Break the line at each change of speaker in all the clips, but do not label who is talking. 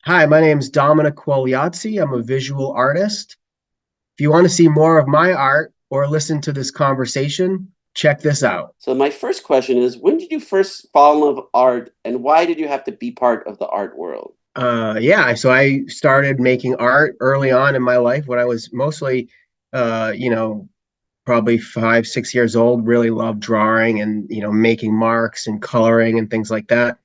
Hi, my name's Dominic Quagliozzi. I'm a visual artist. If you want to see more of my art or listen to this conversation, check this out.
So my first question is, when did you first fall in love with art, and why did you have to be part of the art world?
So I started making art early on in my life when I was mostly, uh, you know, probably 5, 6 years old. Really loved drawing and making marks and coloring and things like that.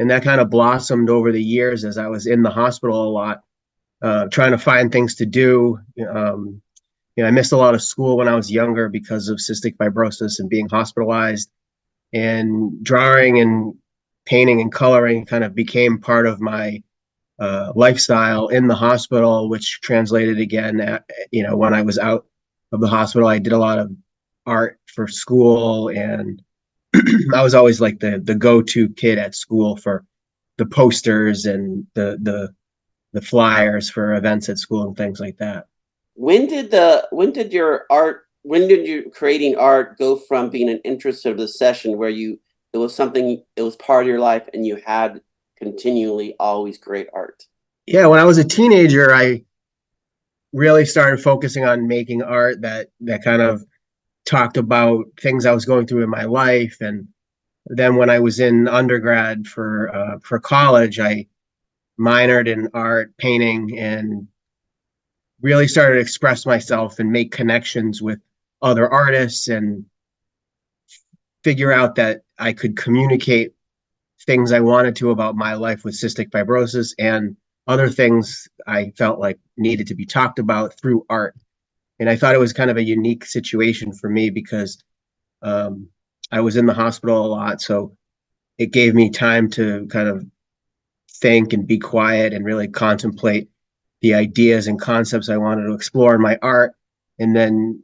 And that kind of blossomed over the years as I was in the hospital a lot, trying to find things to do. I missed a lot of school when I was younger because of cystic fibrosis and being hospitalized. And drawing and painting and coloring kind of became part of my lifestyle in the hospital, which translated again when I was out of the hospital. I did a lot of art for school, and I was always like the go-to kid at school for the posters and the flyers for events at school and things like that.
When did your creating art go from being an interest of the session where it was part of your life and you had continually always great art?
Yeah, when I was a teenager, I really started focusing on making art that kind of talked about things I was going through in my life. And then when I was in undergrad for college, I minored in art painting and really started to express myself and make connections with other artists and figure out that I could communicate things I wanted to about my life with cystic fibrosis and other things I felt like needed to be talked about through art. And I thought it was kind of a unique situation for me because um, I was in the hospital a lot. So it gave me time to kind of think and be quiet and really contemplate the ideas and concepts I wanted to explore in my art. And then,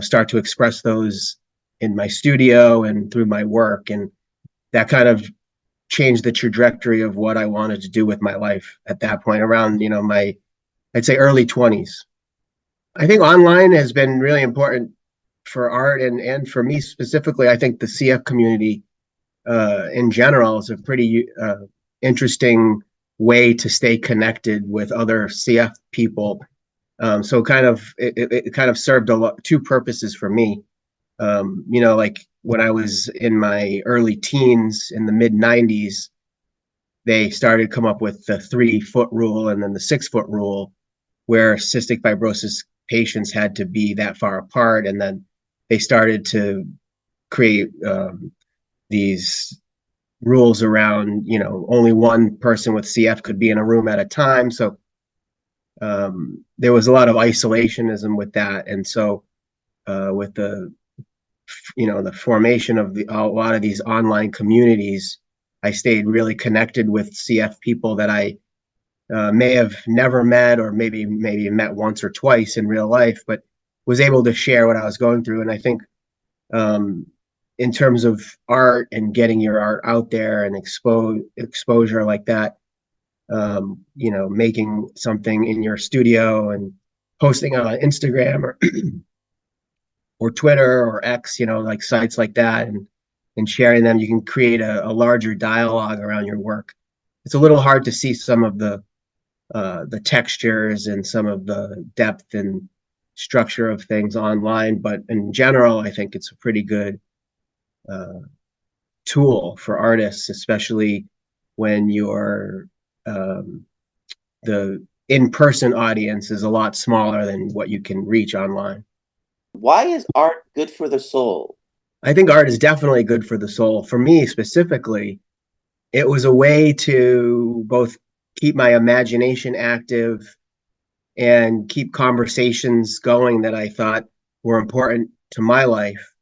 start to express those in my studio and through my work. And that kind of changed the trajectory of what I wanted to do with my life at that point around, I'd say early 20s. I think online has been really important for art and for me specifically. I think the CF community in general is a pretty interesting way to stay connected with other CF people. So it kind of served two purposes for me. Like when I was in my early teens in the mid 90s, they started to come up with the 3 foot rule and then the 6 foot rule, where cystic fibrosis patients had to be that far apart. And then they started to create these rules around, only one person with CF could be in a room at a time. So there was a lot of isolationism with that. And so with the formation of a lot of these online communities, I stayed really connected with CF people that I may have never met, or maybe met once or twice in real life, but was able to share what I was going through. And I think um, in terms of art and getting your art out there and exposure like that, making something in your studio and posting on Instagram or Twitter or X, like sites like that, and sharing them, you can create a larger dialogue around your work. It's a little hard to see some of the textures and some of the depth and structure of things online, but in general, I think it's a pretty good uh, tool for artists, especially when um, the in-person audience is a lot smaller than what you can reach online.
Why is art good for the soul?
I think art is definitely good for the soul. For me specifically, it was a way to both keep my imagination active and keep conversations going that I thought were important to my life,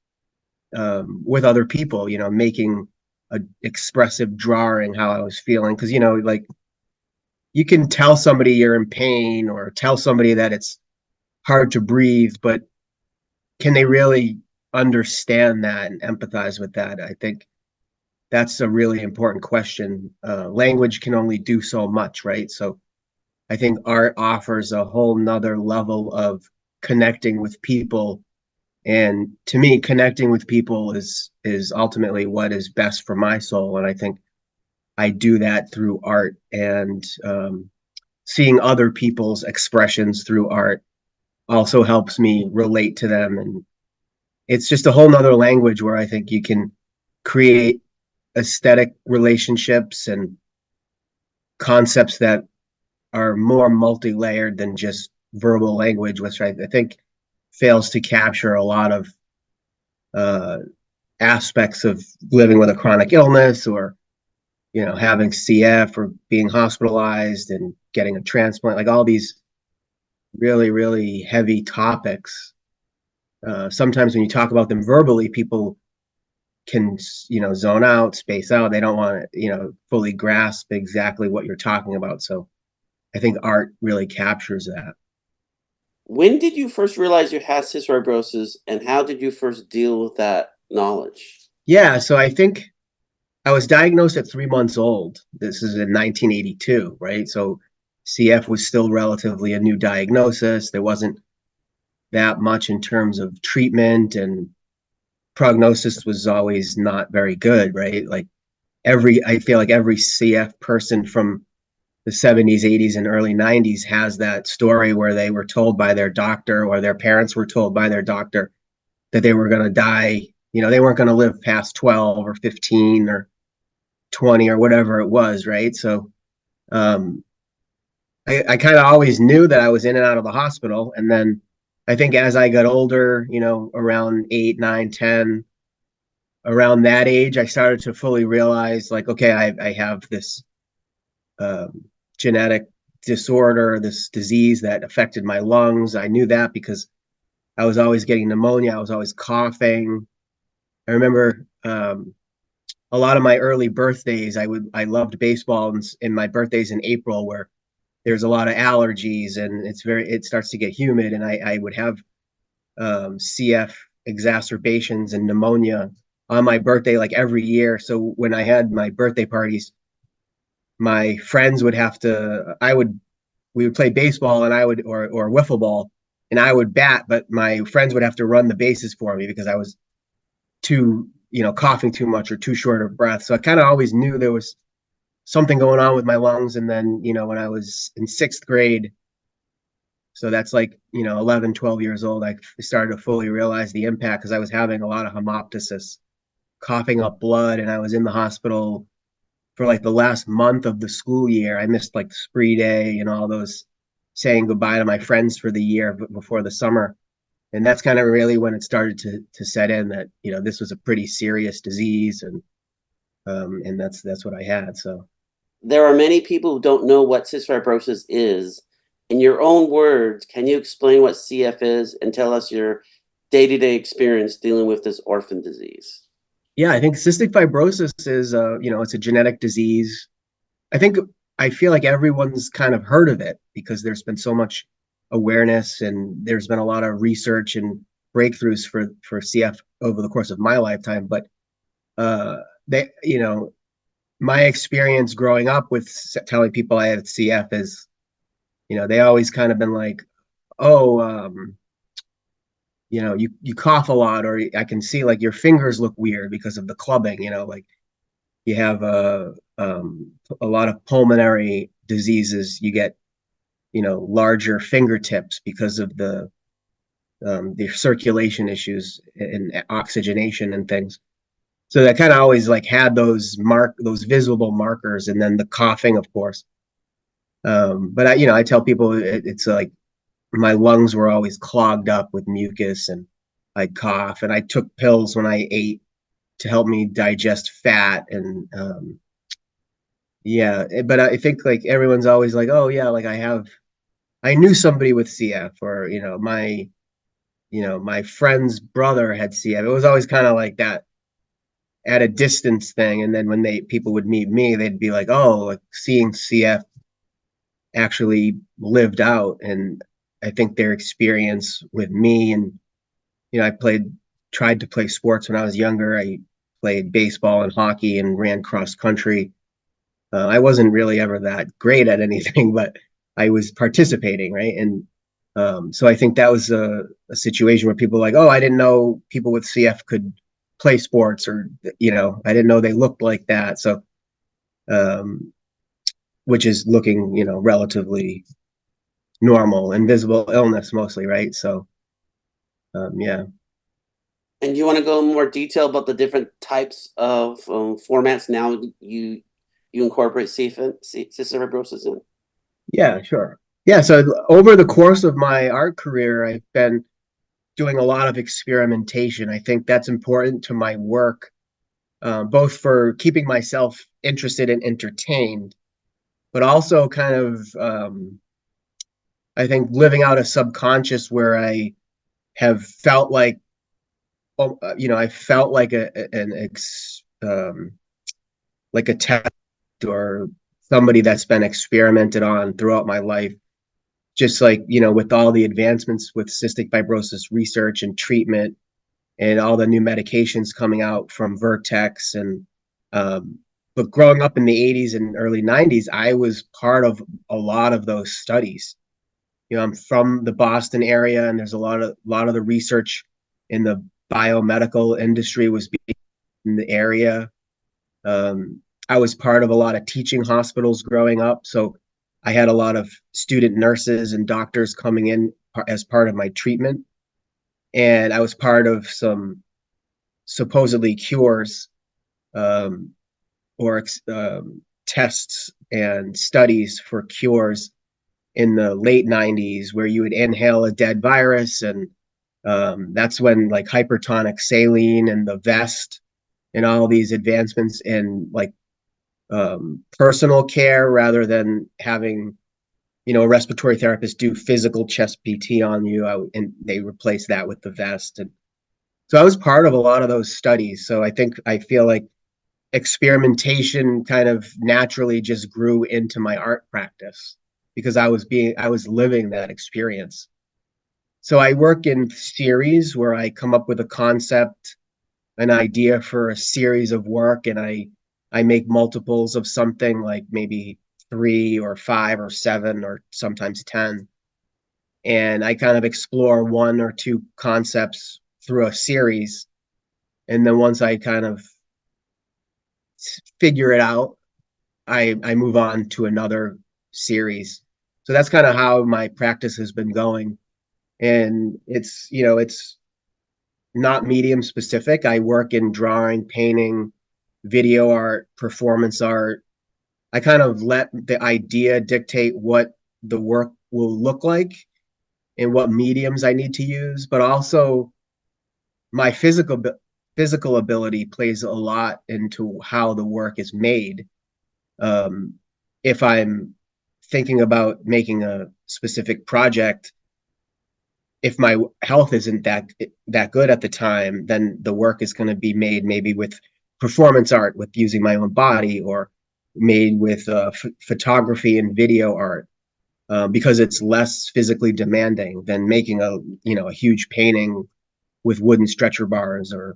with other people, making a expressive drawing how I was feeling. Because, like you can tell somebody you're in pain or tell somebody that it's hard to breathe, but can they really understand that and empathize with that? I think that's a really important question. Language can only do so much, right? So I think art offers a whole nother level of connecting with people. And to me, connecting with people is ultimately what is best for my soul. And I think I do that through art, and seeing other people's expressions through art also helps me relate to them. And it's just a whole nother language where I think you can create aesthetic relationships and concepts that are more multi-layered than just verbal language, which I think fails to capture a lot of uh, aspects of living with a chronic illness, or having CF, or being hospitalized and getting a transplant, like all these really, really heavy topics. Sometimes when you talk about them verbally, people can, zone out, space out. They don't want to, fully grasp exactly what you're talking about. So I think art really captures that.
When did you first realize you had cystic fibrosis, and how did you first deal with that knowledge?
Yeah, so I think I was diagnosed at 3 months old. This is in 1982, right? So CF was still relatively a new diagnosis. There wasn't that much in terms of treatment, and prognosis was always not very good, right? Like I feel like every CF person from the 70s, 80s, and early 90s has that story where they were told by their doctor, or their parents were told by their doctor, that they were going to die. They weren't going to live past 12 or 15 or 20 or whatever it was, right? So um, I kind of always knew that I was in and out of the hospital. And then I think as I got older, around 8, 9, 10, around that age, I started to fully realize, like, okay, I have this um, genetic disorder, this disease that affected my lungs. I knew that because I was always getting pneumonia. I was always coughing. I remember a lot of my early birthdays. I loved baseball, and in my birthdays in April, where there's a lot of allergies and it starts to get humid, and I would have CF exacerbations and pneumonia on my birthday, like every year. So when I had my birthday parties, my friends would have to, we would play baseball, and or wiffle ball, and I would bat, but my friends would have to run the bases for me because I was too, coughing too much or too short of breath. So I kind of always knew there was something going on with my lungs. And then, when I was in sixth grade, so that's like, 11, 12 years old, I started to fully realize the impact, because I was having a lot of hemoptysis, coughing up blood, and I was in the hospital for like the last month of the school year. I missed like the spree day and all those, saying goodbye to my friends for the year before the summer. And that's kind of really when it started to set in that, this was a pretty serious disease. And that's what I had. So
There are many people who don't know what cystic fibrosis is. In your own words, can you explain what CF is and tell us your day-to-day experience dealing with this orphan disease?
yeah, I think cystic fibrosis is, it's a genetic disease. I think I feel like everyone's kind of heard of it because there's been so much awareness, and there's been a lot of research and breakthroughs for CF over the course of my lifetime. But uh, they, my experience growing up with telling people I had CF is, they always kind of been like, oh, you cough a lot, or I can see like your fingers look weird because of the clubbing, like you have a lot of pulmonary diseases. You get, larger fingertips because of the circulation issues and oxygenation and things. So that kind of always like had those visible markers, and then the coughing, of course. But I tell people it's like my lungs were always clogged up with mucus, and I'd cough, and I took pills when I ate to help me digest fat. And yeah, but I think like everyone's always like, oh yeah, like I knew somebody with CF, or my friend's brother had CF. It was always kind of like that at a distance thing. And then when people would meet me, they'd be like, oh, like seeing CF actually lived out. And I think their experience with me, and I tried to play sports when I was younger. I played baseball and hockey and ran cross country. I wasn't really ever that great at anything, but I was participating, right? And so I think that was a situation where people were like, oh, I didn't know people with CF could play sports, or I didn't know they looked like that. So um, which is looking, relatively normal, invisible illness mostly, right? So, yeah.
And you want to go in more detail about the different types of formats now you incorporate cystic fibrosis in?
Yeah, sure. Yeah, so over the course of my art career, I've been doing a lot of experimentation. I think that's important to my work, both for keeping myself interested and entertained, but also kind of, I think, living out a subconscious where I have felt like, I felt like like a test or somebody that's been experimented on throughout my life. Just like, with all the advancements with cystic fibrosis research and treatment and all the new medications coming out from Vertex um, but growing up in the 80s and early 90s, I was part of a lot of those studies. I'm from the Boston area, and there's a lot of the research in the biomedical industry was being in the area. I was part of a lot of teaching hospitals growing up, so I had a lot of student nurses and doctors coming in as part of my treatment, and I was part of some supposedly cures, um, or tests and studies for cures in the late 90s where you would inhale a dead virus, and that's when like hypertonic saline and the vest and all these advancements in like personal care rather than having a respiratory therapist do physical chest PT on you, and they replaced that with the vest. And so I was part of a lot of those studies, so I feel like experimentation kind of naturally just grew into my art practice because I was living that experience. So I work in series where I come up with a concept, an idea for a series of work, and I make multiples of something, like maybe 3 or 5 or 7 or sometimes 10. And I kind of explore one or two concepts through a series. And then once I kind of figure it out, I move on to another series. So that's kind of how my practice has been going. And it's not medium specific. I work in drawing, painting, video art, performance art. I kind of let the idea dictate what the work will look like and what mediums I need to use, but also my physical ability plays a lot into how the work is made. Um, if I'm thinking about making a specific project, if my health isn't that good at the time, then the work is going to be made maybe with performance art, with using my own body, or made with photography and video art, because it's less physically demanding than making a huge painting with wooden stretcher bars. Or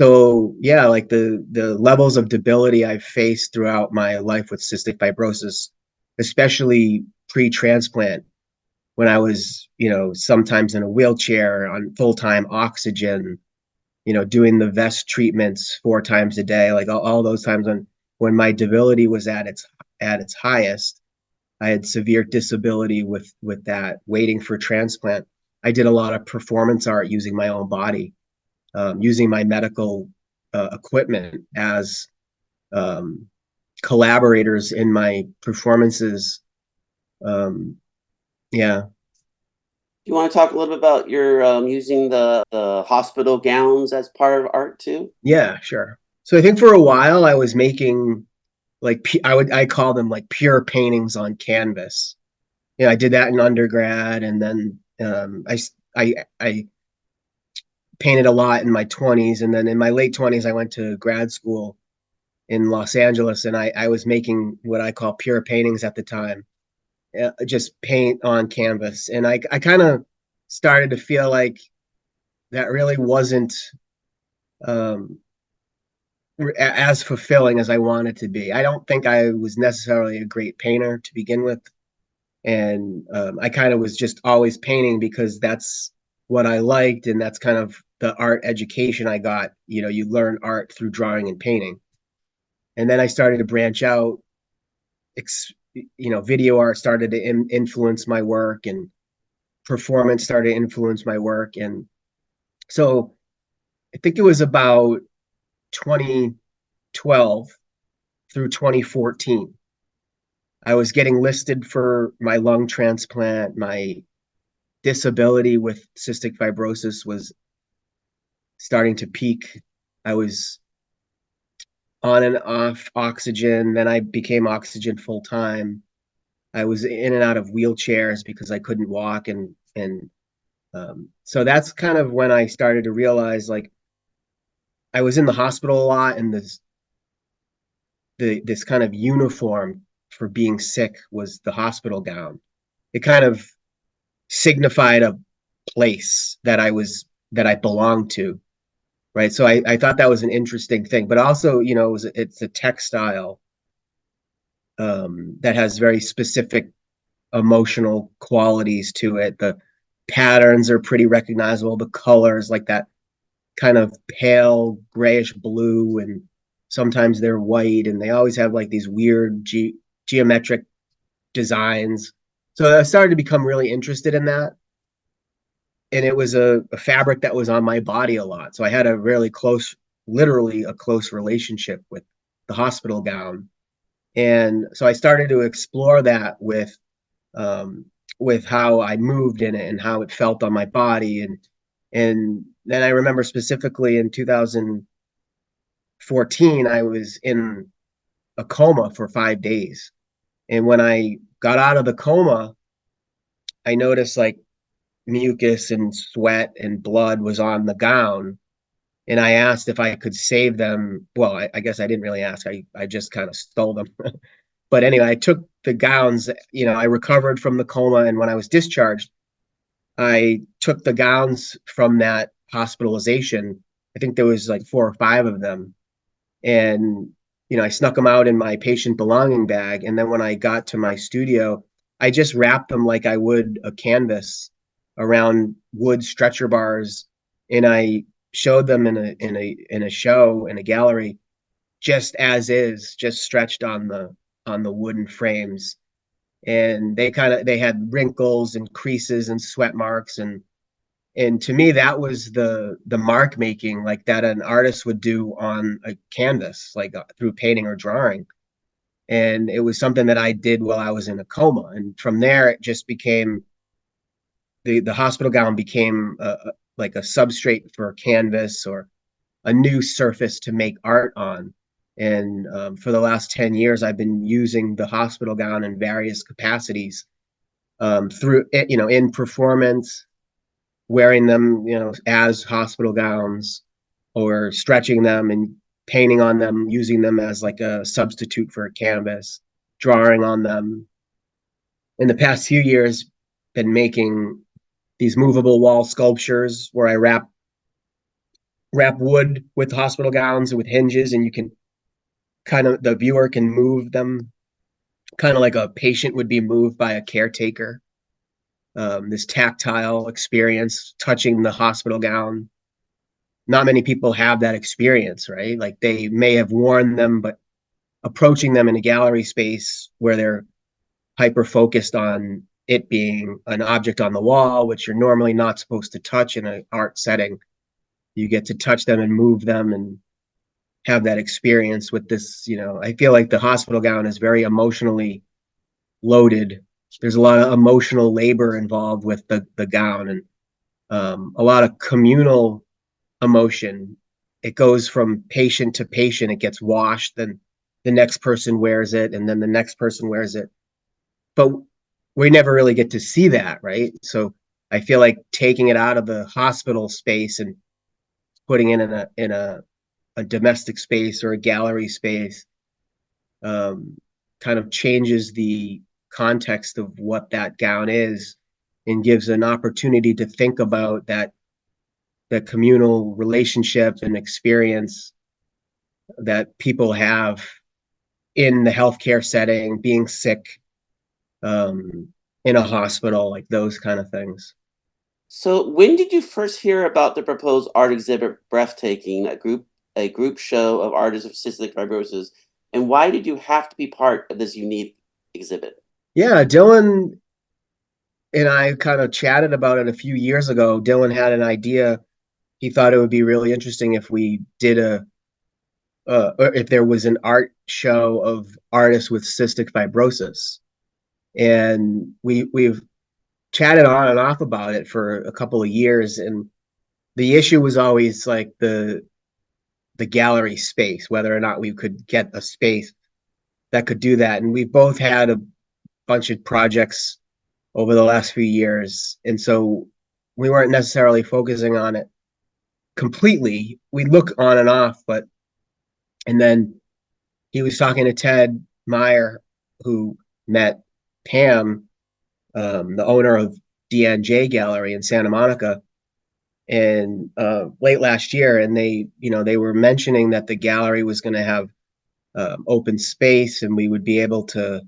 so, yeah, like the levels of debility I've faced throughout my life with cystic fibrosis, especially pre-transplant, when I was, sometimes in a wheelchair on full-time oxygen, doing the vest treatments 4 times a day, like all those times when my debility was at its highest. I had severe disability with that, waiting for transplant. I did a lot of performance art using my own body, using my medical equipment as um, collaborators in my performances. Um, yeah.
You want to talk a little bit about your using the hospital gowns as part of art too?
Yeah, sure. So I think for a while I was making like I call them like pure paintings on canvas. I did that in undergrad, and then I painted a lot in my 20s, and then in my late 20s I went to grad school in Los Angeles, and I was making what I call pure paintings at the time, just paint on canvas, and I kind of started to feel like that really wasn't um, as fulfilling as I wanted to be. I don't think I was necessarily a great painter to begin with, and I kind of was just always painting because that's what I liked, and that's kind of the art education I got. You learn art through drawing and painting, And then I started to branch out. Video art started to influence my work, and performance started to influence my work. And so I think it was about 2012 through 2014. I was getting listed for my lung transplant. My disability with cystic fibrosis was starting to peak. I was on and off oxygen. Then I became oxygen full time. I was in and out of wheelchairs because I couldn't walk, and so that's kind of when I started to realize, like, I was in the hospital a lot, and this kind of uniform for being sick was the hospital gown. It kind of signified a place that I belonged to, right? So I thought that was an interesting thing, but also, it's a textile that has very specific emotional qualities to it. The patterns are pretty recognizable. The colors, like that kind of pale grayish blue, and sometimes they're white, and they always have like these weird geometric designs. So I started to become really interested in that. And it was a fabric that was on my body a lot. So I had a really close, literally a close relationship with the hospital gown. And so I started to explore that um, with how I moved in it and how it felt on my body. And then I remember specifically in 2014, I was in a coma for 5 days. And when I got out of the coma, I noticed like mucus and sweat and blood was on the gown. And I asked if I could save them. Well, I guess I didn't really ask. I just kind of stole them. But anyway, I took the gowns. I recovered from the coma. And when I was discharged, I took the gowns from that hospitalization. I think there was like 4 or 5 of them. And, I snuck them out in my patient belonging bag. And then when I got to my studio, I just wrapped them like I would a canvas around wood stretcher bars. And I showed them in a show, in a gallery, just as is, just stretched on the wooden frames. And they had wrinkles and creases and sweat marks, and to me that was the mark making, like, that an artist would do on a canvas, like, through painting or drawing. And it was something that I did while I was in a coma, and from there it just became the hospital gown became like a substrate for a canvas, or a new surface to make art on. And for the last 10 years I've been using the hospital gown in various capacities, through in performance, wearing them, as hospital gowns, or stretching them and painting on them, using them as like a substitute for a canvas, drawing on them. In the past few years, been making these movable wall sculptures where I wrap wood with hospital gowns with hinges, and you can the viewer can move them, kind of like a patient would be moved by a caretaker. This tactile experience, touching the hospital gown. Not many people have that experience, right? Like, they may have worn them, but approaching them in a gallery space where they're hyper focused on it being an object on the wall, which you're normally not supposed to touch in an art setting. You get to touch them and move them and have that experience with this. I feel like the hospital gown is very emotionally loaded. There's a lot of emotional labor involved with the gown, and a lot of communal emotion. It goes from patient to patient. It gets washed, then the next person wears it, and then the next person wears it. But we never really get to see that, right? So I feel like taking it out of the hospital space and putting it in a domestic space or a gallery space, um, kind of changes the context of what that gown is, and gives an opportunity to think about that the communal relationship and experience that people have in the healthcare setting, being sick, um, in a hospital, like those kind of things.
So when did you first hear about the proposed art exhibit Breathtaking, a group show of artists with cystic fibrosis And why did you have to be part of this unique exhibit?
Yeah, Dylan and I kind of chatted about it a few years ago. Dylan had an idea. He thought it would be really interesting if we did or if there was an art show of artists with cystic fibrosis. And we've chatted on and off about it for a couple of years. And the issue was always like the gallery space, whether or not we could get a space that could do that. And we both had a bunch of projects over the last few years. And so we weren't necessarily focusing on it completely. We look on and off, but and then he was talking to Ted Meyer, who met Pam, the owner of DNJ Gallery in Santa Monica, and late last year, and they were mentioning that the gallery was going to have open space, and we would be able to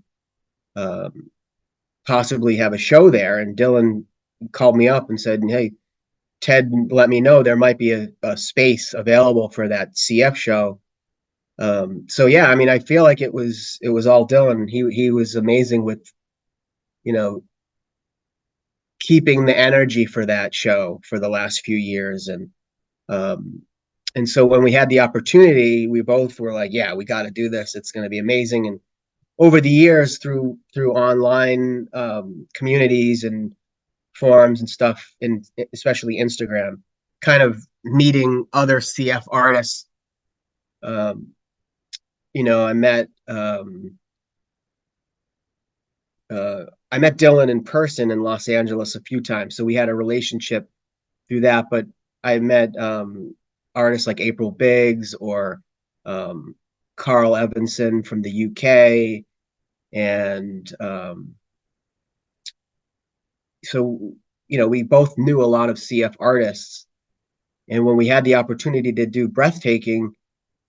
um, possibly have a show there. And Dylan called me up and said, "Hey, Ted let me know there might be a space available for that CF show." So yeah, I mean, I feel like it was all Dylan. He was amazing with, you know, keeping the energy for that show for the last few years. Um, and so when we had the opportunity, we both were like, yeah, we got to do this. It's going to be amazing. And over the years, through online communities and forums and stuff, and especially Instagram, kind of meeting other CF artists. Um, I met I met Dylan in person in Los Angeles a few times, so we had a relationship through that. But I met artists like April Biggs or um, Carl Evanson from the UK, and so we both knew a lot of CF artists. And when we had the opportunity to do breathtaking,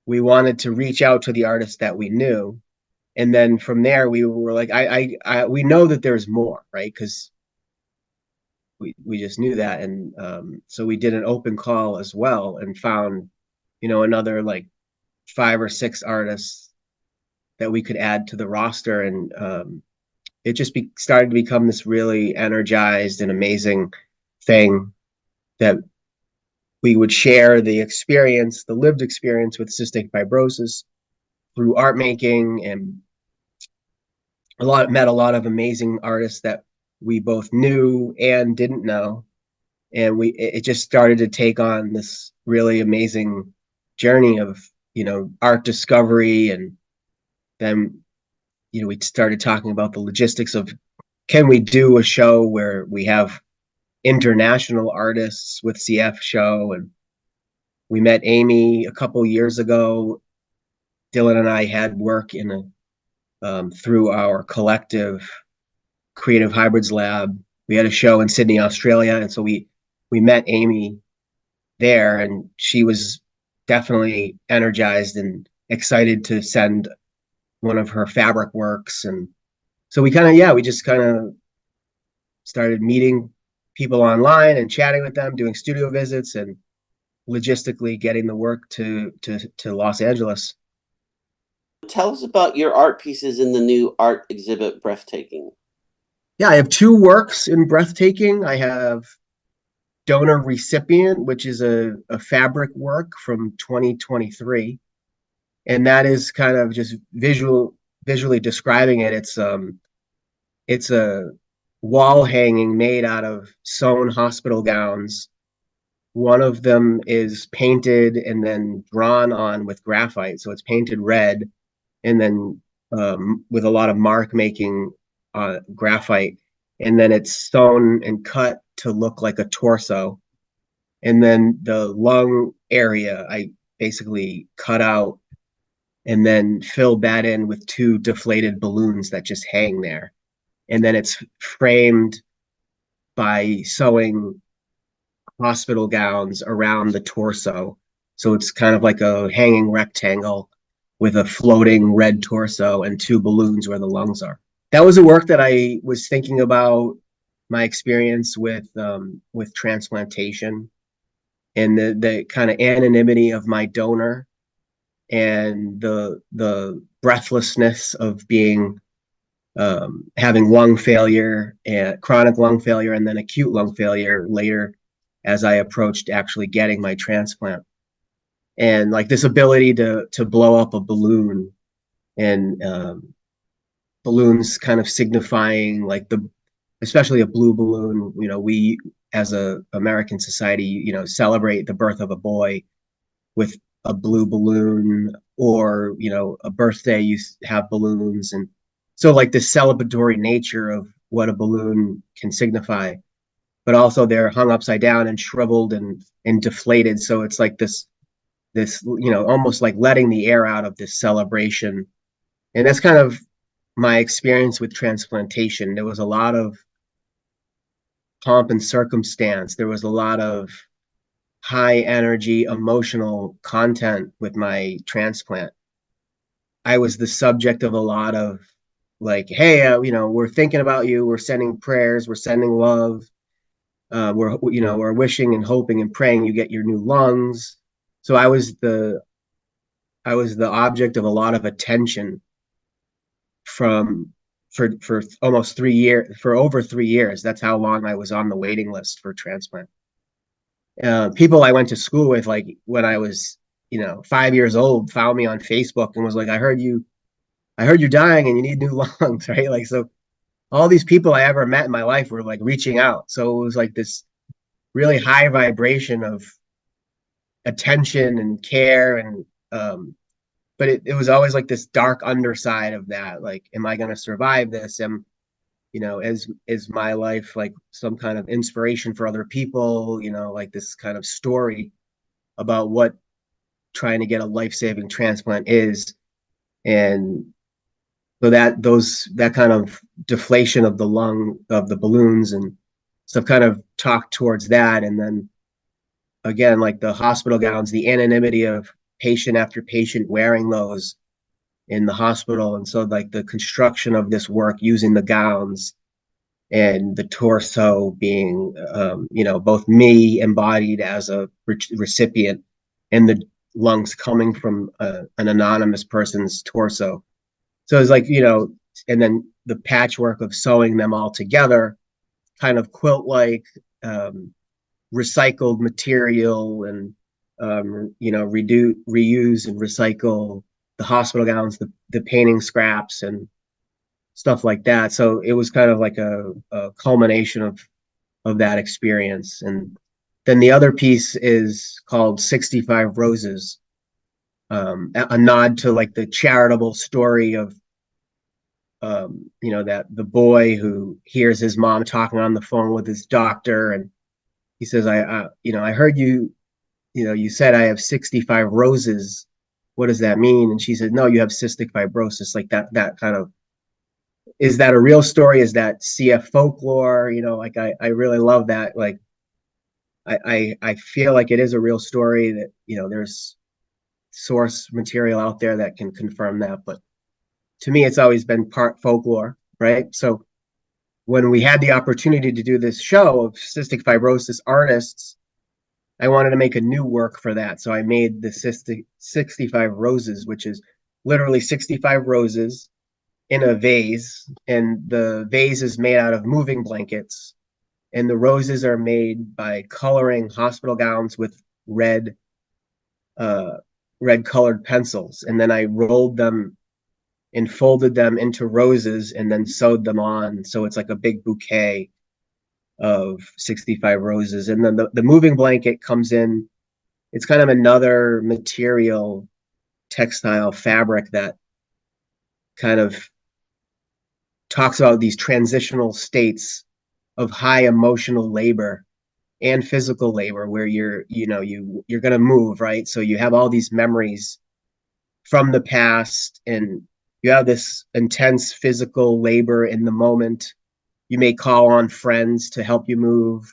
we wanted to reach out to the artists that we knew, and then from there we were like, we know that there's more, right? Because we just knew that. And so we did an open call as well and found another like 5 or 6 artists that we could add to the roster. And it just started to become this really energized and amazing thing that we would share the lived experience with cystic fibrosis through art making, and met a lot of amazing artists that we both knew and didn't know. And it just started to take on this really amazing journey of art discovery. And then we started talking about the logistics of, can we do a show where we have international artists with CF show? And we met Amy a couple years ago. Dylan and I had work through our collective Creative Hybrids Lab. We had a show in Sydney, Australia, and so we met Amy there, and she was definitely energized and excited to send one of her fabric works. And so we just kind of started meeting people online and chatting with them, doing studio visits, and logistically getting the work to Los Angeles.
Tell us about your art pieces in the new art exhibit, Breathtaking.
Yeah, I have 2 works in Breathtaking. I have Donor Recipient, which is a fabric work from 2023. And that is kind of just visually describing it. It's a wall hanging made out of sewn hospital gowns. One of them is painted and then drawn on with graphite. So it's painted red, and then with a lot of mark making graphite. And then it's sewn and cut to look like a torso. And then the lung area, I basically cut out and then filled that in with 2 deflated balloons that just hang there. And then it's framed by sewing hospital gowns around the torso. So it's kind of like a hanging rectangle with a floating red torso and 2 balloons where the lungs are. That was a work that I was thinking about my experience with transplantation and the kind of anonymity of my donor, and the breathlessness of being having lung failure and chronic lung failure and then acute lung failure later as I approached actually getting my transplant. And like this ability to blow up a balloon and balloons kind of signifying like especially a blue balloon, we as a American society, celebrate the birth of a boy with a blue balloon, or a birthday you have balloons. And so like the celebratory nature of what a balloon can signify, but also they're hung upside down and shriveled and deflated, so it's like this almost like letting the air out of this celebration. And that's kind of my experience with transplantation. There was a lot of pomp and circumstance. There was a lot of high energy emotional content with my transplant. I was the subject of a lot of like, hey, we're thinking about you. We're sending prayers. We're sending love. We're wishing and hoping and praying you get your new lungs. So I was the object of a lot of attention from for almost 3 years, for over 3 years. That's how long I was on the waiting list for transplant. People I went to school with, like when I was 5 years old, found me on Facebook and was like, I heard you're dying and you need new lungs, right? Like, so all these people I ever met in my life were like reaching out. So it was like this really high vibration of attention and care. And but it was always like this dark underside of that. Like, am I going to survive this? Is my life like some kind of inspiration for other people? Like this kind of story about what trying to get a life-saving transplant is. And so that kind of deflation of the balloons and stuff kind of talked towards that. And then again, like the hospital gowns, the anonymity of patient after patient wearing those in the hospital. And so like the construction of this work using the gowns and the torso being both me embodied as a recipient and the lungs coming from an anonymous person's torso. So it's like, and then the patchwork of sewing them all together, kind of quilt like, recycled material, and reuse and recycle the hospital gowns, the painting scraps and stuff like that. So it was kind of like a culmination of that experience. And then the other piece is called 65 Roses, a nod to like the charitable story of that the boy who hears his mom talking on the phone with his doctor, and he says, I heard you said I have 65 roses. What does that mean? And she said, no, you have cystic fibrosis. Like that kind of, is that a real story? Is that CF folklore? Like I really love that. Like I feel like it is a real story, that there's source material out there that can confirm that. But to me, it's always been part folklore, right? So when we had the opportunity to do this show of cystic fibrosis artists, I wanted to make a new work for that. So I made the 65 Roses, which is literally 65 roses in a vase. And the vase is made out of moving blankets. And the roses are made by coloring hospital gowns with red colored pencils. And then I rolled them and folded them into roses and then sewed them on. So it's like a big bouquet of 65 roses. And then the moving blanket comes in. It's kind of another material, textile fabric that kind of talks about these transitional states of high emotional labor and physical labor, where you're going to move, right? So you have all these memories from the past, and you have this intense physical labor in the moment. You may call on friends to help you move.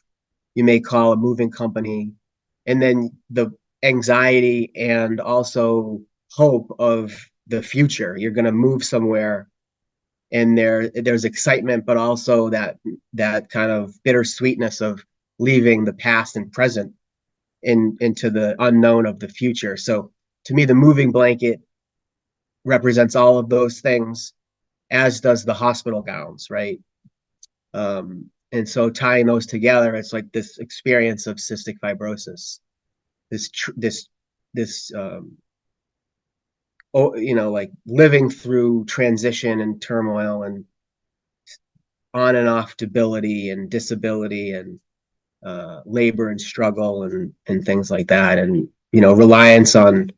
You may call a moving company. And then the anxiety and also hope of the future. You're going to move somewhere, and there's excitement, but also that kind of bittersweetness of leaving the past and present into the unknown of the future. So to me, the moving blanket represents all of those things, as does the hospital gowns, right? And so tying those together, it's like this experience of cystic fibrosis, this like living through transition and turmoil and on and off debility and disability and labor and struggle and things like that, and reliance on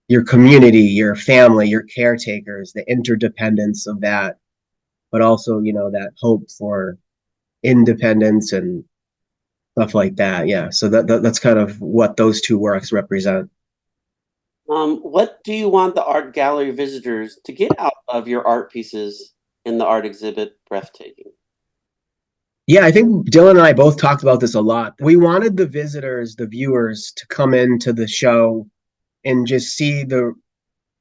your community, your family, your caretakers, the interdependence of that, but also that hope for independence and stuff like that. Yeah, so that's kind of what those two works represent.
What do you want the art gallery visitors to get out of your art pieces in the art exhibit Breathtaking?
Yeah, I think Dylan and I both talked about this a lot. We wanted the visitors, the viewers, to come into the show and just see the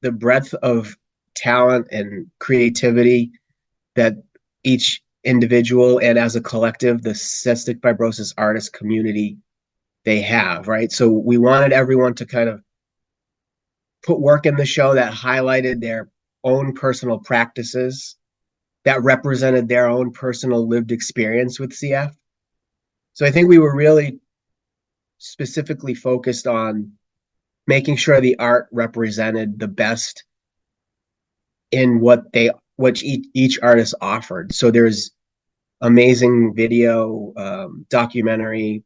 breadth of talent and creativity that each individual and as a collective, the cystic fibrosis artist community, they have, right? So we wanted everyone to kind of put work in the show that highlighted their own personal practices, that represented their own personal lived experience with CF. So I think we were really specifically focused on making sure the art represented the best in what each artist offered. So there's amazing video documentary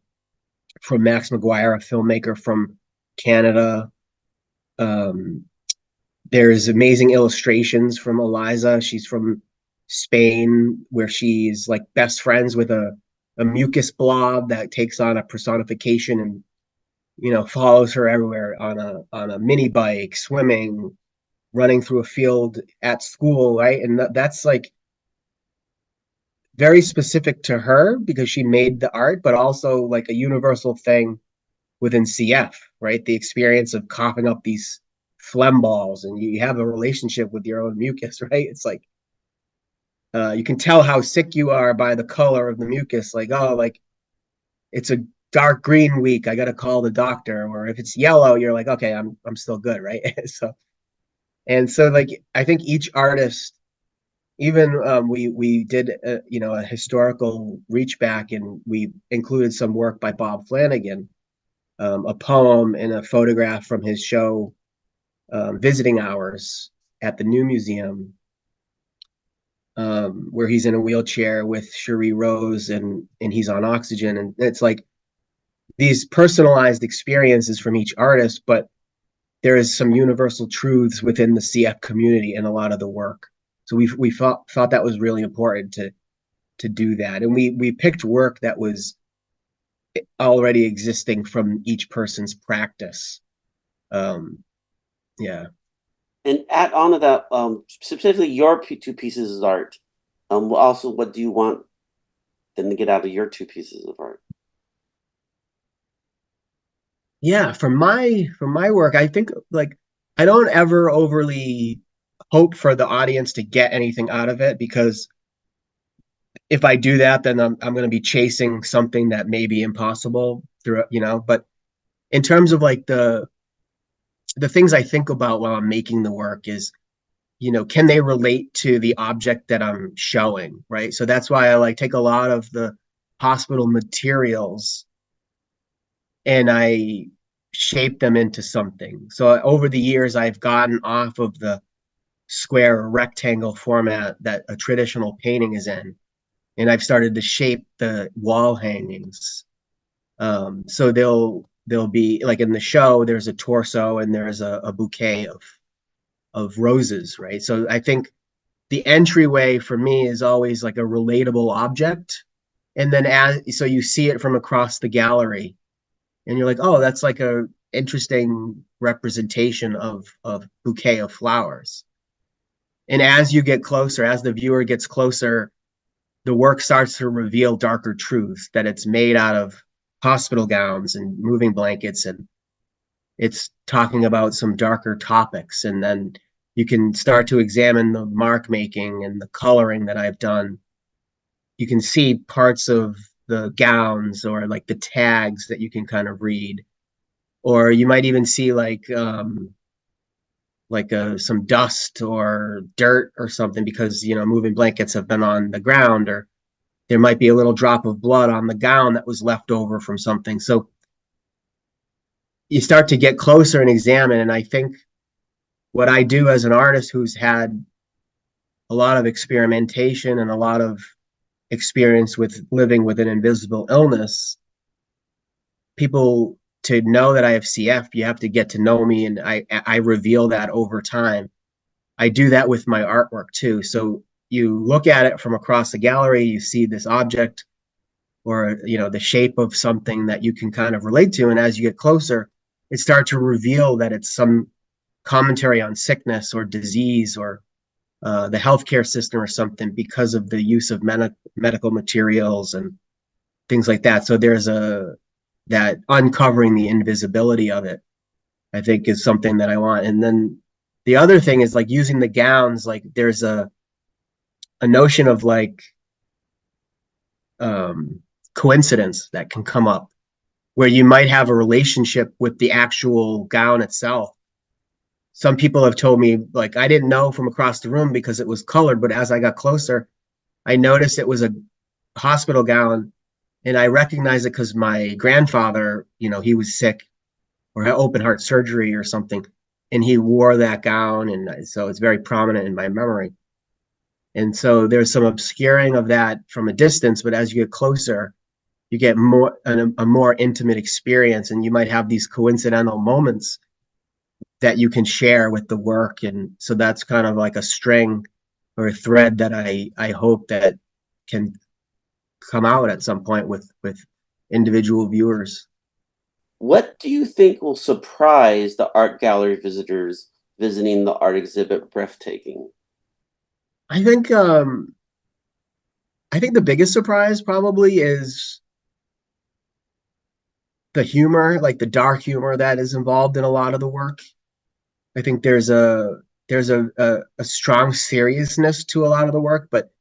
from Max McGuire, a filmmaker from Canada. Um, there's amazing illustrations from Eliza. She's from Spain, where she's like best friends with a mucus blob that takes on a personification and follows her everywhere on a mini bike, swimming, running through a field at school, right? And that's like very specific to her because she made the art, but also like a universal thing within CF, right? The experience of coughing up these phlegm balls, and you have a relationship with your own mucus, right? It's like you can tell how sick you are by the color of the mucus. Like, oh, like it's a dark green week, I got to call the doctor. Or if it's yellow, you're like, okay, I'm still good, right? So like I think each artist, even we did a historical reach back, and we included some work by Bob Flanagan, a poem and a photograph from his show Visiting Hours at the New Museum, where he's in a wheelchair with Cherie Rose, and he's on oxygen, and it's like these personalized experiences from each artist, but there is some universal truths within the CF community in a lot of the work. So we thought that was really important to do that, and we picked work that was already existing from each person's practice. Yeah.
And add on to that, specifically your two pieces of art. Also, what do you want them to get out of your two pieces of art?
Yeah, from my work, I think like I don't ever overly hope for the audience to get anything out of it, because if I do that, then I'm going to be chasing something that may be impossible through, but in terms of like the things I think about while I'm making the work is, can they relate to the object that I'm showing, right? So that's why I like take a lot of the hospital materials and I shape them into something. So over the years, I've gotten off of the square or rectangle format that a traditional painting is in, and I've started to shape the wall hangings. So they'll be like in the show, there's a torso and there's a bouquet of roses, right? So I think the entryway for me is always like a relatable object. And then so you see it from across the gallery and you're like, oh, that's like a interesting representation of bouquet of flowers. And as you get closer, as the viewer gets closer, the work starts to reveal darker truths, that it's made out of hospital gowns and moving blankets, and it's talking about some darker topics. And then you can start to examine the mark making and the coloring that I've done. You can see parts of the gowns or like the tags that you can kind of read, or you might even see like like some dust or dirt or something because, moving blankets have been on the ground, or there might be a little drop of blood on the gown that was left over from something. So you start to get closer and examine. And I think what I do as an artist who's had a lot of experimentation and a lot of experience with living with an invisible illness, people, to know that I have CF, you have to get to know me, and I reveal that over time. I do that with my artwork too. So you look at it from across the gallery, you see this object or the shape of something that you can kind of relate to, and as you get closer, it starts to reveal that it's some commentary on sickness or disease or the healthcare system or something because of the use of medical materials and things like that. So there's that uncovering the invisibility of it, I think, is something that I want. And then the other thing is like using the gowns, like there's a notion of like coincidence that can come up where you might have a relationship with the actual gown itself. Some people have told me, like, I didn't know from across the room because it was colored, but as I got closer, I noticed it was a hospital gown, and I recognized it because my grandfather, he was sick or had open heart surgery or something, and he wore that gown, and so it's very prominent in my memory. And so there's some obscuring of that from a distance, but as you get closer, you get a more intimate experience, and you might have these coincidental moments that you can share with the work. And so that's kind of like a string or a thread that I hope that can come out at some point with individual viewers.
What do you think will surprise the art gallery visitors visiting the art exhibit Breathtaking?
I think the biggest surprise probably is the humor, like the dark humor that is involved in a lot of the work. I think there's a strong seriousness to a lot of the work, but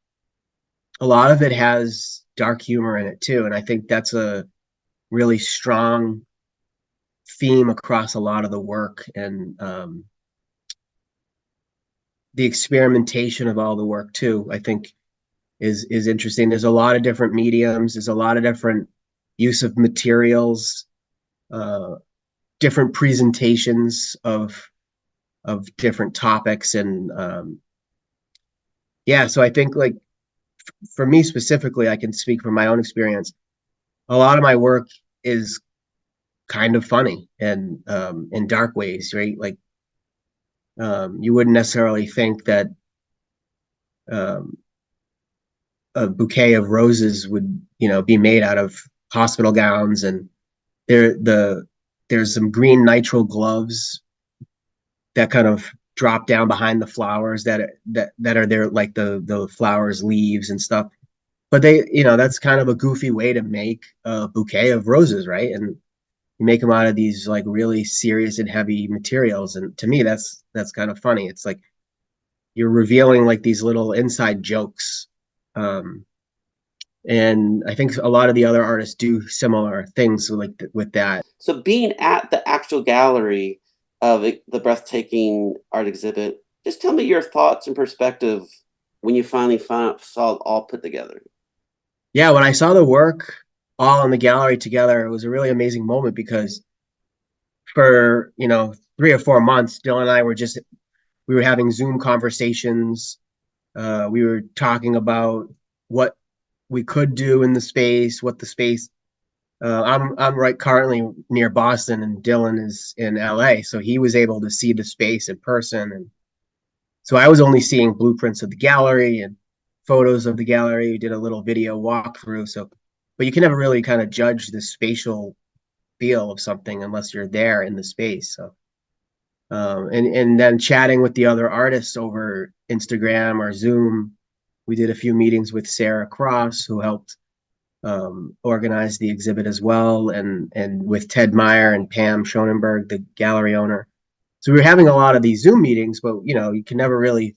a lot of it has dark humor in it too. And I think that's a really strong theme across a lot of the work. And the experimentation of all the work too, I think is interesting. There's a lot of different mediums. There's a lot of different use of materials, uh, different presentations of different topics. And yeah, so I think like for me specifically, I can speak from my own experience. A lot of my work is kind of funny and in dark ways, right? Like you wouldn't necessarily think that um, a bouquet of roses would, be made out of hospital gowns, and there's some green nitrile gloves that kind of drop down behind the flowers that are there, like the flowers leaves and stuff. But that's kind of a goofy way to make a bouquet of roses, right? And you make them out of these like really serious and heavy materials, and to me that's kind of funny. It's like you're revealing like these little inside jokes. And I think a lot of the other artists do similar things with that.
So, being at the actual gallery of the Breathtaking art exhibit, just tell me your thoughts and perspective when you finally saw it all put together.
Yeah, when I saw the work all in the gallery together, it was a really amazing moment because for 3 or 4 months, Dylan and I we were having Zoom conversations. We were talking about what we could do in the space, what the space. I'm right currently near Boston, and Dylan is in LA, so he was able to see the space in person, and so I was only seeing blueprints of the gallery and photos of the gallery. We did a little video walkthrough, but you can never really kind of judge the spatial feel of something unless you're there in the space. So and then chatting with the other artists over Instagram or Zoom. We did a few meetings with Sarah Cross, who helped organize the exhibit as well, and with Ted Meyer and Pam Schoenberg, the gallery owner. So we were having a lot of these Zoom meetings, but you can never really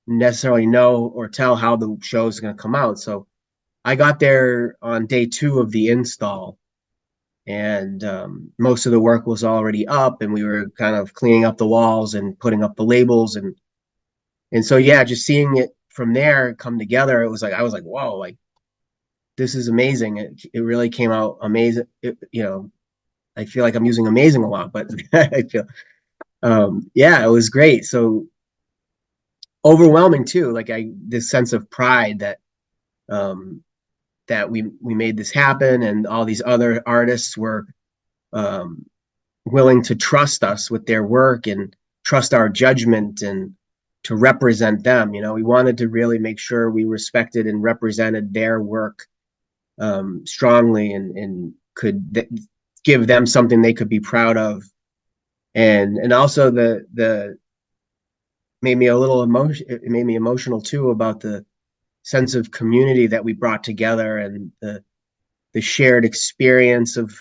necessarily know or tell how the show is going to come out. So I got there on day 2 of the install, and most of the work was already up, and we were kind of cleaning up the walls and putting up the labels, and so yeah, just seeing it from there come together, it was like I was like, whoa, like this is amazing. It really came out amazing. I feel like I'm using amazing a lot, but I feel yeah, it was great. So overwhelming too. Like this sense of pride that um, that we made this happen, and all these other artists were um, willing to trust us with their work and trust our judgment and to represent them. We wanted to really make sure we respected and represented their work strongly, and could give them something they could be proud of. And also the made me a little emotion. It made me emotional too about the sense of community that we brought together, and the shared experience of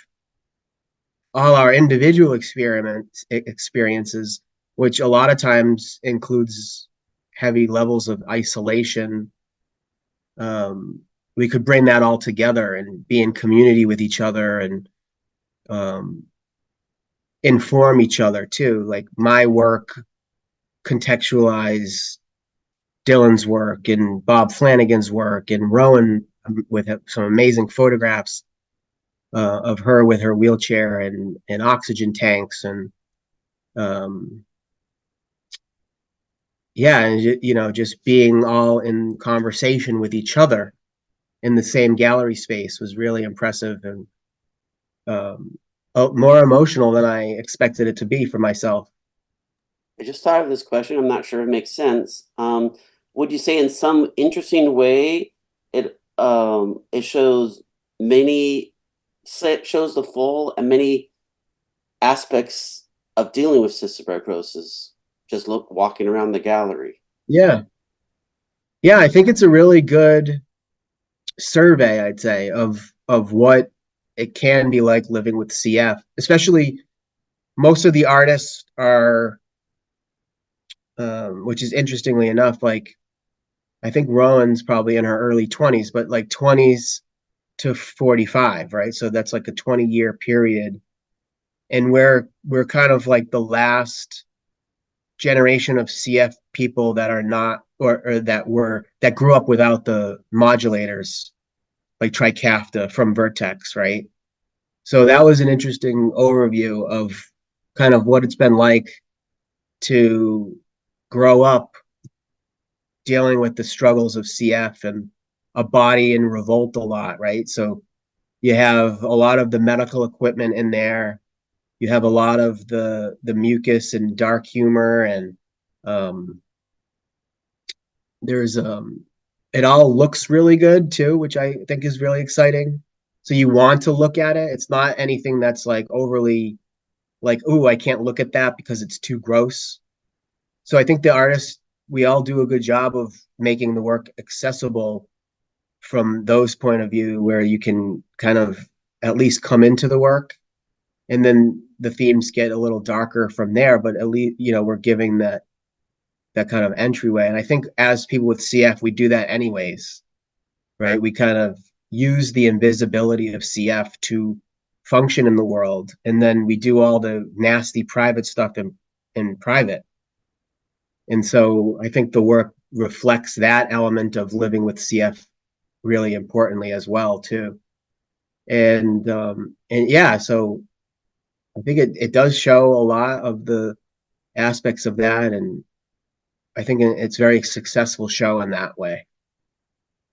all our individual experiences, which a lot of times includes heavy levels of isolation. Um, we could bring that all together and be in community with each other, and um, inform each other too. Like my work contextualize Dylan's work and Bob Flanagan's work, and Rowan with some amazing photographs of her with her wheelchair and oxygen tanks, and um, yeah, and just being all in conversation with each other in the same gallery space was really impressive, and um, more emotional than I expected it to be for myself.
I just thought of this question. I'm not sure if it makes sense. Would you say in some interesting way it shows many shows the full and many aspects of dealing with cystic fibrosis? Just look walking around the gallery.
Yeah, yeah, I think it's a really good survey, I'd say, of what it can be like living with CF. Especially most of the artists are, which is interestingly enough, like I think Rowan's probably in her early 20s, but like 20s to 45, right? So that's like a 20-year period, and we're kind of like the last generation of CF people that are not, or that grew up without the modulators like Trikafta from Vertex, right? So that was an interesting overview of kind of what it's been like to grow up dealing with the struggles of CF and a body in revolt a lot, right? So you have a lot of the medical equipment in there. You have a lot of the mucus and dark humor, and um, there's it all looks really good too, which I think is really exciting. So you want to look at it. It's not anything that's like overly like, ooh, I can't look at that because it's too gross. So I think the artists, we all do a good job of making the work accessible from those point of view, where you can kind of at least come into the work, and then the themes get a little darker from there, but at least we're giving that kind of entryway. And I think as people with CF, we do that anyways, right? We kind of use the invisibility of CF to function in the world, and then we do all the nasty private stuff in private. And so I think the work reflects that element of living with CF really importantly as well too. And yeah, so I think it does show a lot of the aspects of that, and I think it's a very successful show in that way.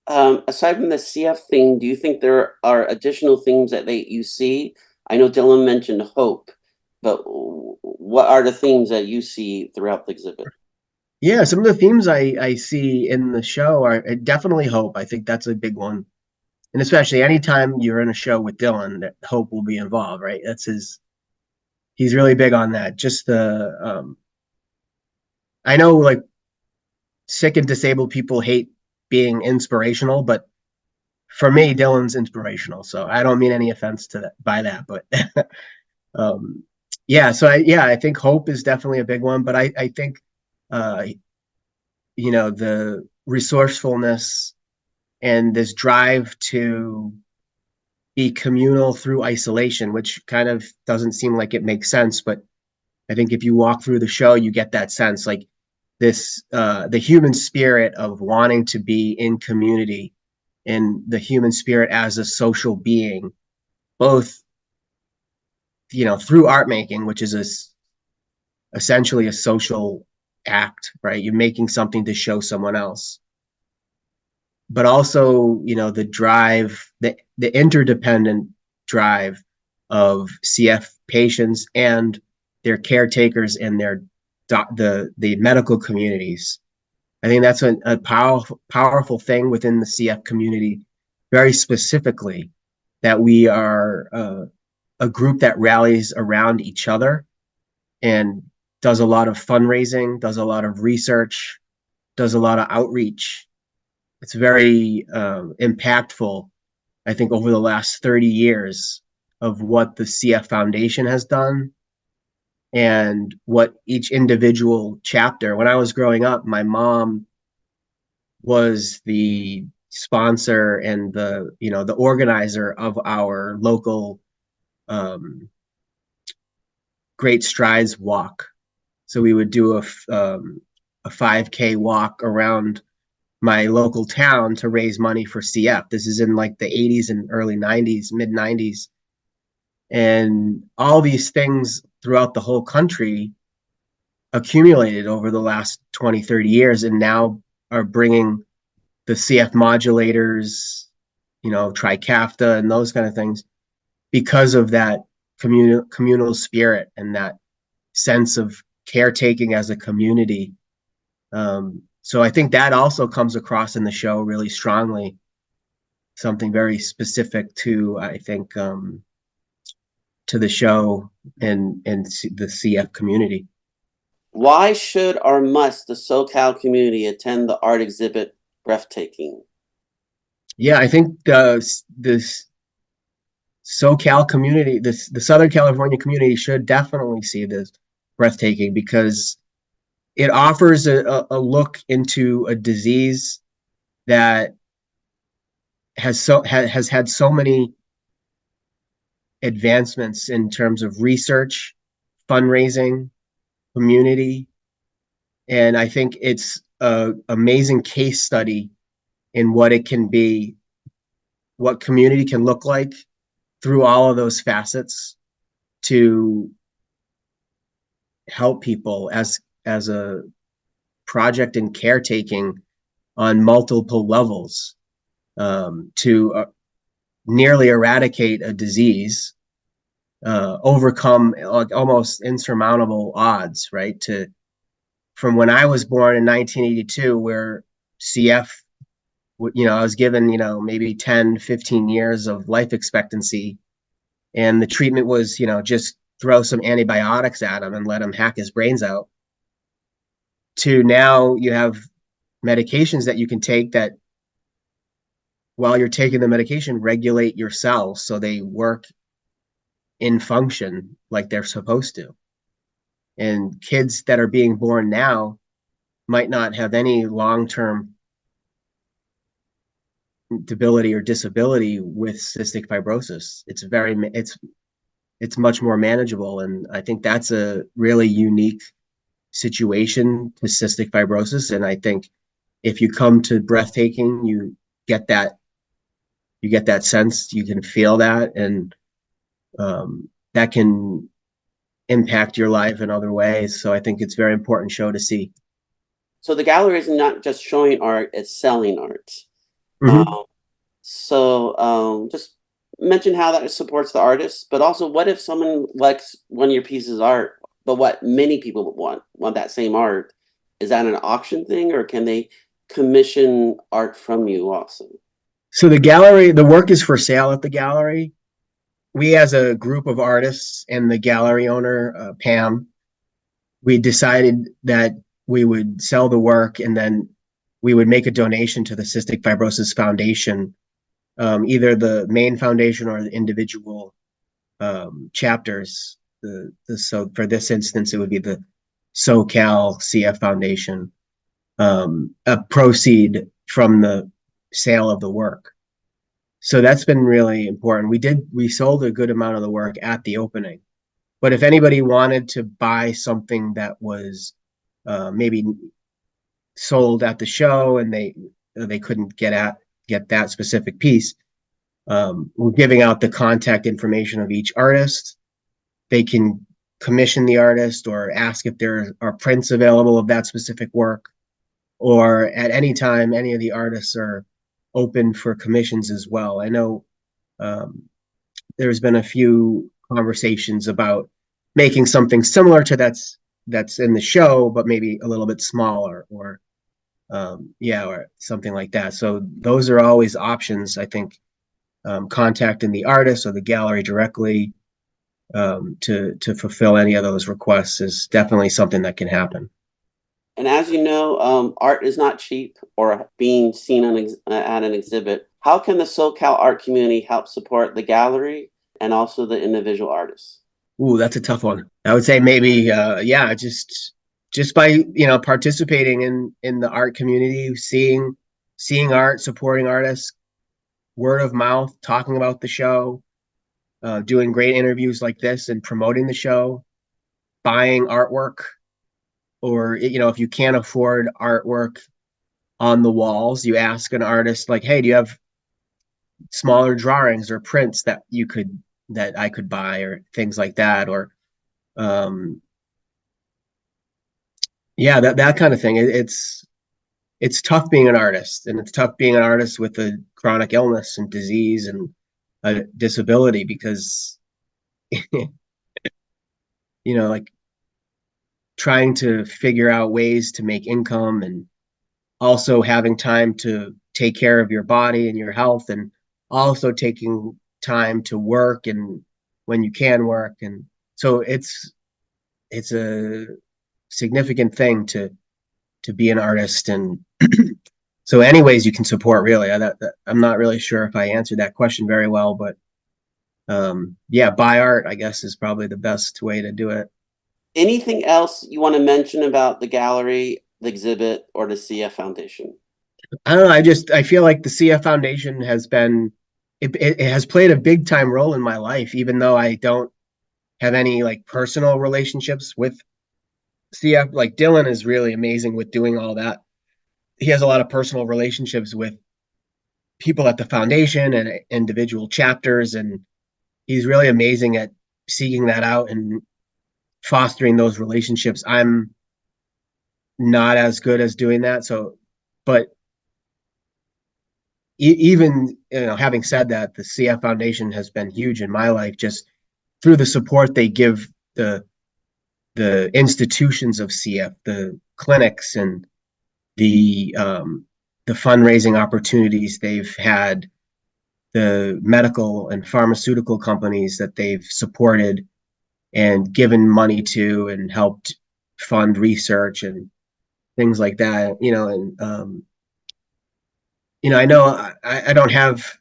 Aside from the CF thing, do you think there are additional things that you see? I know Dylan mentioned hope, but what are the themes that you see throughout the exhibit?
Yeah, some of the themes I see in the show are definitely hope. I think that's a big one. And especially anytime you're in a show with Dylan, that hope will be involved, right? He's really big on that. Just I know like sick and disabled people hate being inspirational, but for me, Dylan's inspirational. So I don't mean any offense to that by that, but um, yeah. So I think hope is definitely a big one, but I think uh, the resourcefulness and this drive to be communal through isolation, which kind of doesn't seem like it makes sense, but I think if you walk through the show, you get that sense, like this, the human spirit of wanting to be in community and the human spirit as a social being, both, through art making, which is essentially a social act, right? You're making something to show someone else, but also, the drive, the interdependent drive of CF patients and their caretakers and the medical communities. I think that's a powerful thing within the CF community, very specifically, that we are a group that rallies around each other and does a lot of fundraising, does a lot of research, does a lot of outreach. It's very impactful, I think, over the last 30 years of what the CF Foundation has done and what each individual chapter. When I was growing up, my mom was the sponsor and the organizer of our local Great Strides walk. So we would do a 5K walk around my local town to raise money for CF. This is in like the 80s and early 90s, mid 90s. And all these things throughout the whole country accumulated over the last 20, 30 years and now are bringing the CF modulators, Trikafta and those kind of things because of that communal spirit and that sense of caretaking as a community. So I think that also comes across in the show really strongly. Something very specific to, I think, to the show and the CF community.
Why should or must the SoCal community attend the art exhibit Breathtaking?
Yeah, I think this SoCal community, the Southern California community should definitely see this Breathtaking because it offers a look into a disease that has had so many advancements in terms of research, fundraising, community, and I think it's an amazing case study in what it can be, what community can look like through all of those facets to help people as a project in caretaking on multiple levels, to nearly eradicate a disease, overcome almost insurmountable odds, right? From when I was born in 1982, where CF, I was given, maybe 10, 15 years of life expectancy. And the treatment was, just throw some antibiotics at him and let him hack his brains out. To now you have medications that you can take that while you're taking the medication, regulate your cells so they work in function like they're supposed to. And kids that are being born now might not have any long-term debility or disability with cystic fibrosis. It's much more manageable, and I think that's a really unique situation to cystic fibrosis. And I think if you come to Breathtaking, get that you get that sense, you can feel that, and that can impact your life in other ways. So I think it's a very important show to see.
So the gallery is not just showing art, it's selling art.
Mm-hmm.
Just mention how that supports the artist, but also what if someone likes one of your pieces of art, but what many people want that same art? Is that an auction thing, or can they commission art from you also?
So the work is for sale at the gallery. We, as a group of artists and the gallery owner, Pam, we decided that we would sell the work and then we would make a donation to the Cystic Fibrosis Foundation, either the main foundation or the individual chapters. So for this instance, it would be the SoCal CF Foundation, a proceed from the sale of the work. So that's been really important. We sold a good amount of the work at the opening, but if anybody wanted to buy something that was maybe sold at the show and they couldn't get that specific piece, we're giving out the contact information of each artist. They can commission the artist or ask if there are prints available of that specific work, or at any time, any of the artists are open for commissions as well. I know um, there's been a few conversations about making something similar to that's in the show, but maybe a little bit smaller, or yeah, or something like that. So those are always options. I think contacting the artist or the gallery directly to fulfill any of those requests is definitely something that can happen.
And as you know, art is not cheap or being seen at an exhibit. How can the SoCal art community help support the gallery and also the individual artists?
Ooh, that's a tough one. I would say maybe yeah, just by participating in the art community, seeing art, supporting artists, word of mouth, talking about the show, doing great interviews like this and promoting the show, buying artwork, or if you can't afford artwork on the walls, you ask an artist like, hey, do you have smaller drawings or prints that I could buy, or things like that, or um yeah, that kind of thing. It's tough being an artist, and it's tough being an artist with a chronic illness and disease and a disability, because like trying to figure out ways to make income, and also having time to take care of your body and your health, and also taking time to work and when you can work. And so it's a significant thing to be an artist. And so any ways you can support, really. I'm not really sure if I answered that question very well, but yeah, buy art, I guess, is probably the best way to do it.
Anything else you want to mention about the gallery, the exhibit, or the CF Foundation?
I don't know. I feel like the CF Foundation it has played a big time role in my life, even though I don't have any like personal relationships with CF. Like Dylan is really amazing with doing all that. He has a lot of personal relationships with people at the foundation and individual chapters, and he's really amazing at seeking that out and fostering those relationships. I'm not as good as doing that. So, but even having said that, the CF Foundation has been huge in my life, just through the support they give the institutions of CF, the clinics, and the fundraising opportunities they've had, the medical and pharmaceutical companies that they've supported and given money to and helped fund research and things like that. I know I don't have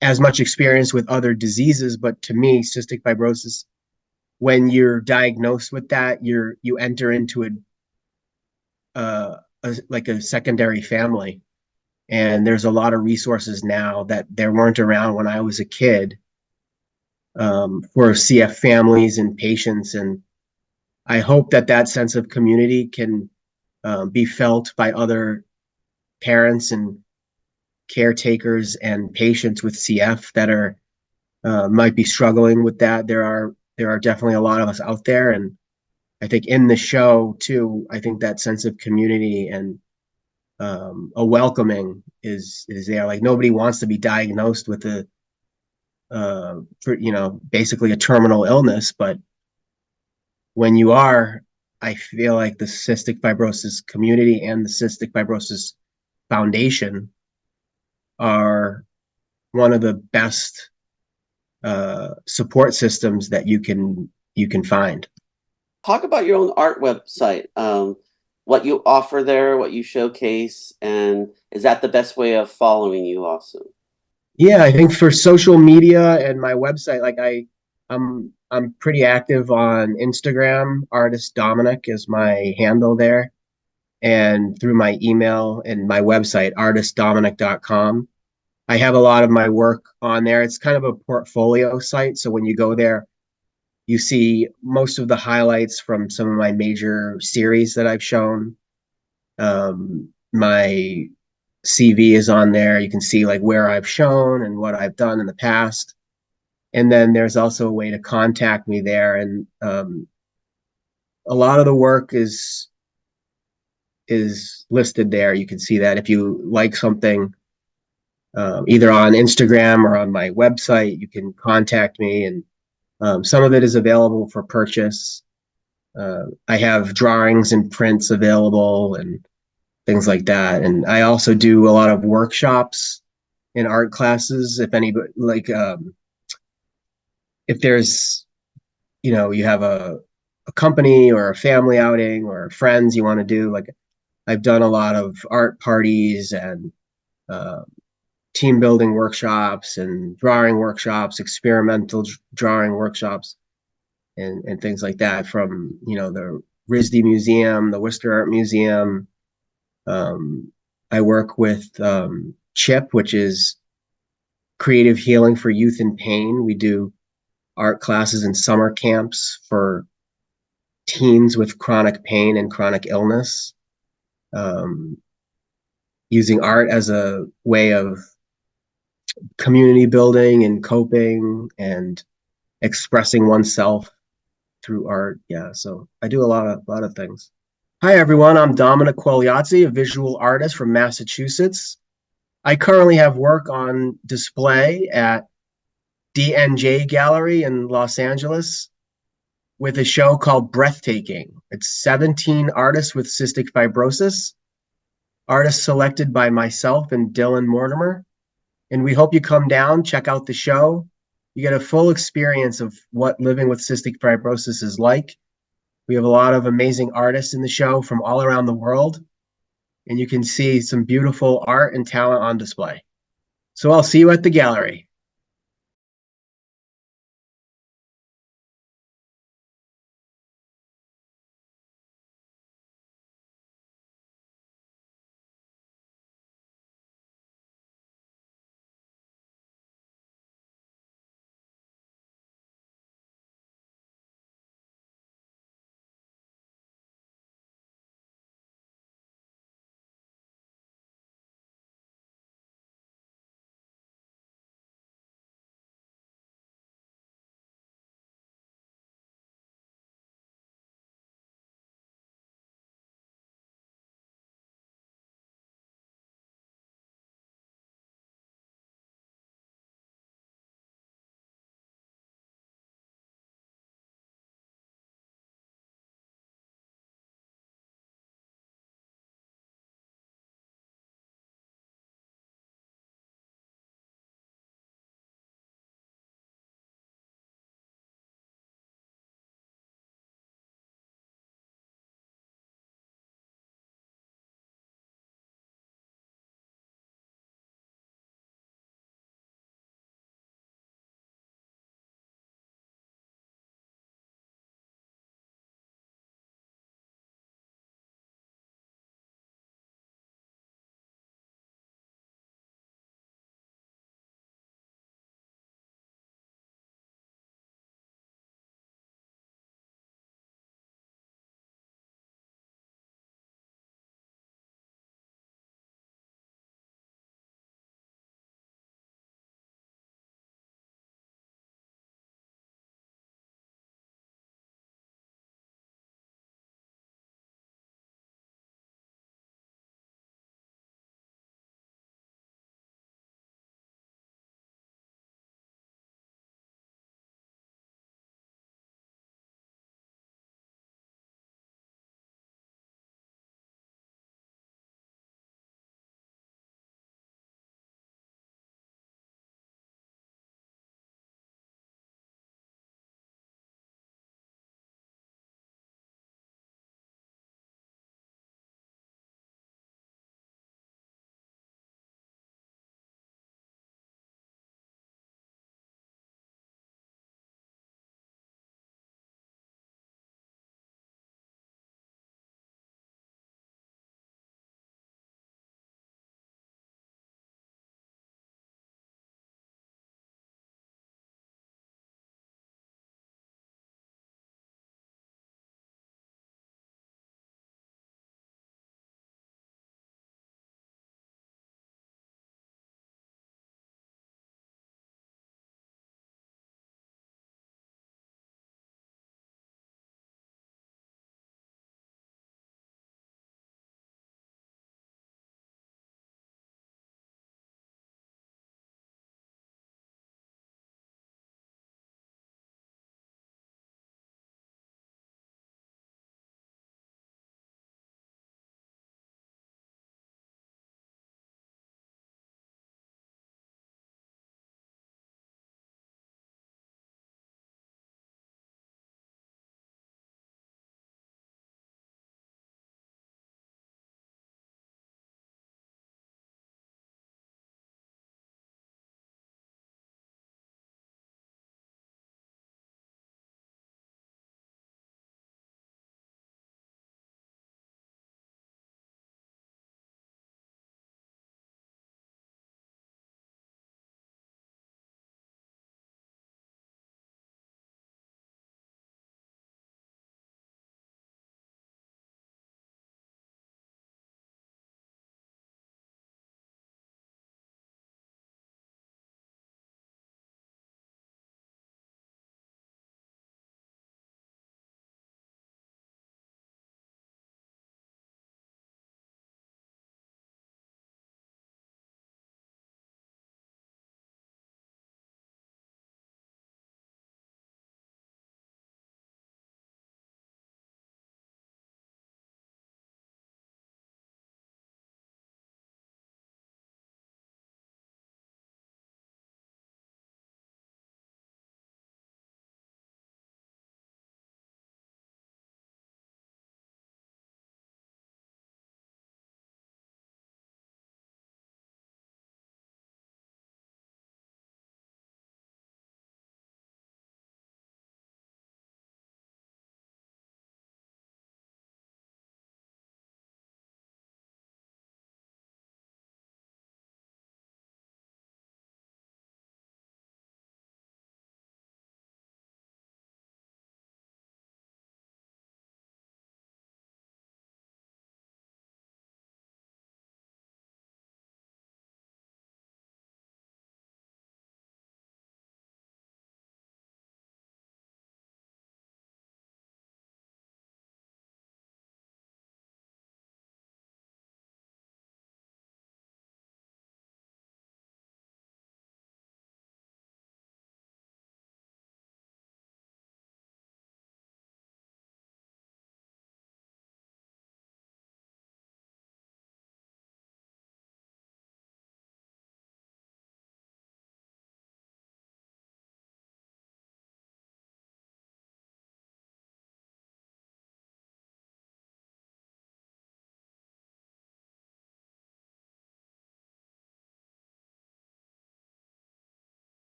as much experience with other diseases, but to me, cystic fibrosis, when you're diagnosed with that, you enter into like a secondary family, and there's a lot of resources now that there weren't around when I was a kid, for CF families and patients. And I hope that sense of community can be felt by other parents and caretakers and patients with CF that are might be struggling with that. There are definitely a lot of us out there, and I think in the show too, I think that sense of community and a welcoming is there. Like nobody wants to be diagnosed with basically a terminal illness, but when you are, I feel like the cystic fibrosis community and the Cystic Fibrosis Foundation are one of the best support systems that you can find.
Talk about your own art website, what you offer there, what you showcase, and is that the best way of following you also?
Yeah, I think for social media and my website, like I'm pretty active on Instagram. Artist Dominic is my handle there, and through my email and my website, artistdominic.com. I have a lot of my work on there. It's kind of a portfolio site. So when you go there, you see most of the highlights from some of my major series that I've shown. My CV is on there. You can see like where I've shown and what I've done in the past. And then there's also a way to contact me there. And a lot of the work is listed there. You can see that if you like something, either on Instagram or on my website, you can contact me. And some of it is available for purchase. I have drawings and prints available and things like that. And I also do a lot of workshops in art classes. If anybody like, if there's, you have a company or a family outing or friends you want to do, like I've done a lot of art parties and uh, team building workshops and drawing workshops, experimental drawing workshops, and things like that from, the RISD Museum, the Worcester Art Museum. I work with CHIP, which is Creative Healing for Youth in Pain. We do art classes and summer camps for teens with chronic pain and chronic illness, using art as a way of community building and coping and expressing oneself through art. Yeah, so I do a lot of things. Hi everyone, I'm Dominic Quagliozzi, a visual artist from Massachusetts. I currently have work on display at DNJ Gallery in Los Angeles with a show called Breathtaking. It's 17 artists with cystic fibrosis, artists selected by myself and Dylan Mortimer. And we hope you come down, check out the show. You get a full experience of what living with cystic fibrosis is like. We have a lot of amazing artists in the show from all around the world, and you can see some beautiful art and talent on display. So I'll see you at the gallery.